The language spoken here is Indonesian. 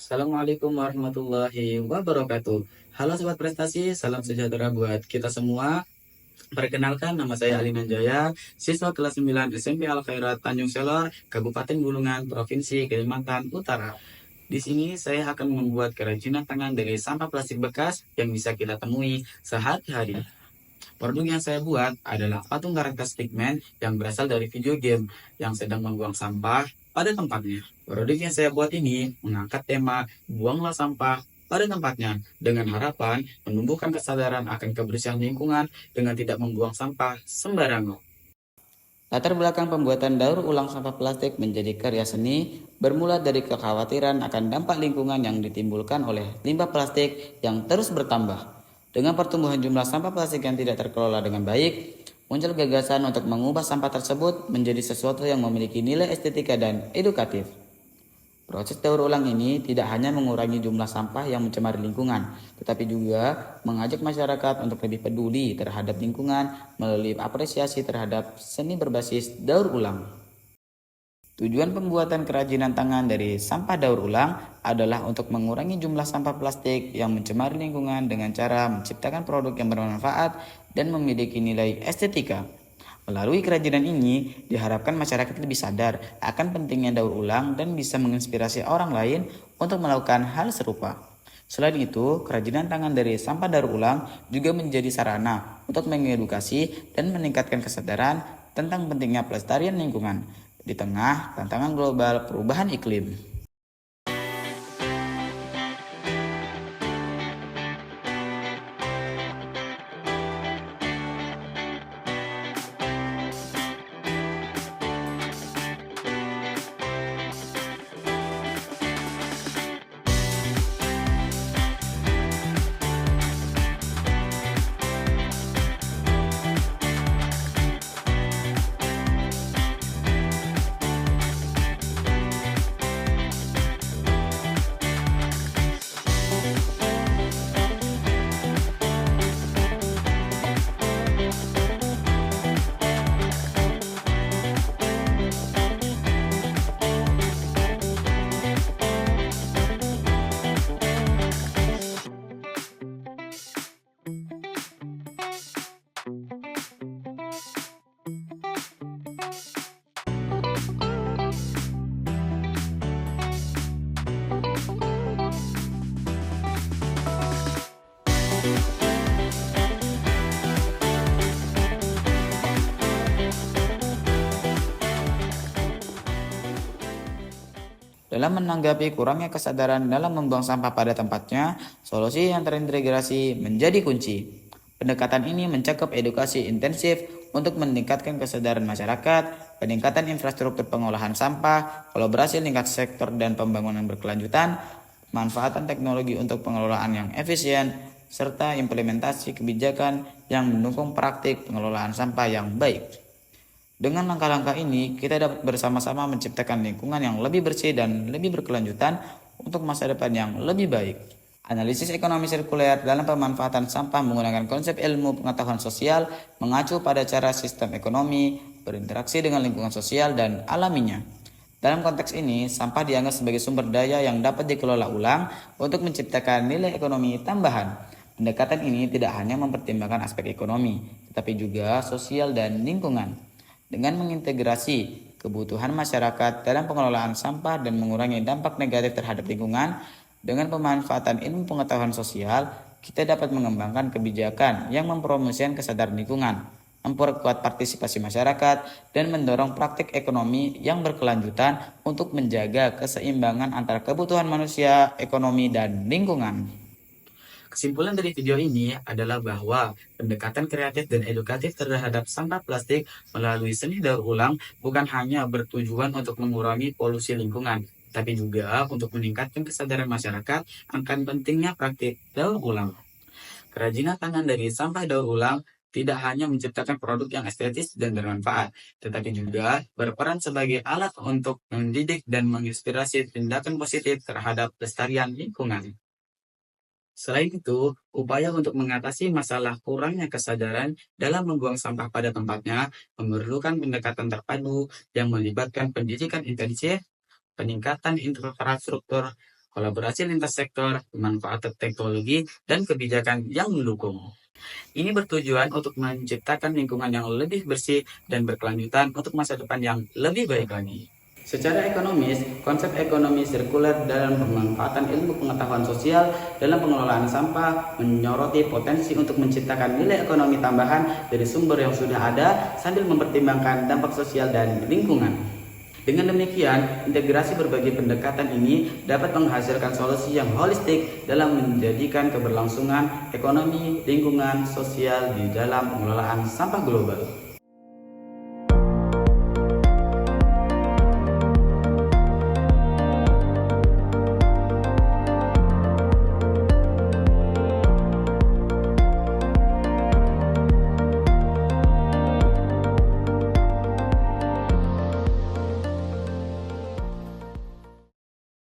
Assalamualaikum warahmatullahi wabarakatuh. Halo Sobat Prestasi, salam sejahtera buat kita semua. Perkenalkan, nama saya Ali Manjaya, siswa kelas 9 SMP Al Khairat Tanjung Selor, Kabupaten Bulungan, Provinsi Kalimantan Utara. Di sini saya akan membuat kerajinan tangan dari sampah plastik bekas yang bisa kita temui sehari-hari. Produk yang saya buat adalah patung karakter stickman yang berasal dari video game yang sedang membuang sampah pada tempatnya. Produk yang saya buat ini mengangkat tema buanglah sampah pada tempatnya dengan harapan menumbuhkan kesadaran akan kebersihan lingkungan dengan tidak membuang sampah sembarangan. Latar belakang pembuatan daur ulang sampah plastik menjadi karya seni bermula dari kekhawatiran akan dampak lingkungan yang ditimbulkan oleh limbah plastik yang terus bertambah. Dengan pertumbuhan jumlah sampah plastik yang tidak terkelola dengan baik, muncul gagasan untuk mengubah sampah tersebut menjadi sesuatu yang memiliki nilai estetika dan edukatif. Proses daur ulang ini tidak hanya mengurangi jumlah sampah yang mencemari lingkungan, tetapi juga mengajak masyarakat untuk lebih peduli terhadap lingkungan melalui apresiasi terhadap seni berbasis daur ulang. Tujuan pembuatan kerajinan tangan dari sampah daur ulang adalah untuk mengurangi jumlah sampah plastik yang mencemari lingkungan dengan cara menciptakan produk yang bermanfaat dan memiliki nilai estetika. Melalui kerajinan ini, diharapkan masyarakat lebih sadar akan pentingnya daur ulang dan bisa menginspirasi orang lain untuk melakukan hal serupa. Selain itu, kerajinan tangan dari sampah daur ulang juga menjadi sarana untuk mengedukasi dan meningkatkan kesadaran tentang pentingnya pelestarian lingkungan di tengah tantangan global perubahan iklim. Dalam menanggapi kurangnya kesadaran dalam membuang sampah pada tempatnya, solusi yang terintegrasi menjadi kunci. Pendekatan ini mencakup edukasi intensif untuk meningkatkan kesadaran masyarakat, peningkatan infrastruktur pengolahan sampah, kolaborasi lintas sektor dan pembangunan berkelanjutan, manfaatan teknologi untuk pengelolaan yang efisien, serta implementasi kebijakan yang mendukung praktik pengelolaan sampah yang baik. Dengan langkah-langkah ini, kita dapat bersama-sama menciptakan lingkungan yang lebih bersih dan lebih berkelanjutan untuk masa depan yang lebih baik. Analisis ekonomi sirkuler dalam pemanfaatan sampah menggunakan konsep ilmu pengetahuan sosial mengacu pada cara sistem ekonomi berinteraksi dengan lingkungan sosial dan alaminya. Dalam konteks ini, sampah dianggap sebagai sumber daya yang dapat dikelola ulang untuk menciptakan nilai ekonomi tambahan. Pendekatan ini tidak hanya mempertimbangkan aspek ekonomi, tetapi juga sosial dan lingkungan. Dengan mengintegrasi kebutuhan masyarakat dalam pengelolaan sampah dan mengurangi dampak negatif terhadap lingkungan, dengan pemanfaatan ilmu pengetahuan sosial, kita dapat mengembangkan kebijakan yang mempromosikan kesadaran lingkungan, memperkuat partisipasi masyarakat, dan mendorong praktik ekonomi yang berkelanjutan untuk menjaga keseimbangan antara kebutuhan manusia, ekonomi, dan lingkungan. Kesimpulan dari video ini adalah bahwa pendekatan kreatif dan edukatif terhadap sampah plastik melalui seni daur ulang bukan hanya bertujuan untuk mengurangi polusi lingkungan, tapi juga untuk meningkatkan kesadaran masyarakat akan pentingnya praktik daur ulang. Kerajinan tangan dari sampah daur ulang tidak hanya menciptakan produk yang estetis dan bermanfaat, tetapi juga berperan sebagai alat untuk mendidik dan menginspirasi tindakan positif terhadap pelestarian lingkungan. Selain itu, upaya untuk mengatasi masalah kurangnya kesadaran dalam membuang sampah pada tempatnya memerlukan pendekatan terpadu yang melibatkan pendidikan intensif, peningkatan infrastruktur, kolaborasi lintas sektor, pemanfaatan teknologi, dan kebijakan yang mendukung. Ini bertujuan untuk menciptakan lingkungan yang lebih bersih dan berkelanjutan untuk masa depan yang lebih baik lagi. Secara ekonomis, konsep ekonomi sirkuler dalam pemanfaatan ilmu pengetahuan sosial dalam pengelolaan sampah menyoroti potensi untuk menciptakan nilai ekonomi tambahan dari sumber yang sudah ada sambil mempertimbangkan dampak sosial dan lingkungan. Dengan demikian, integrasi berbagai pendekatan ini dapat menghasilkan solusi yang holistik dalam menjadikan keberlangsungan ekonomi, lingkungan, sosial di dalam pengelolaan sampah global.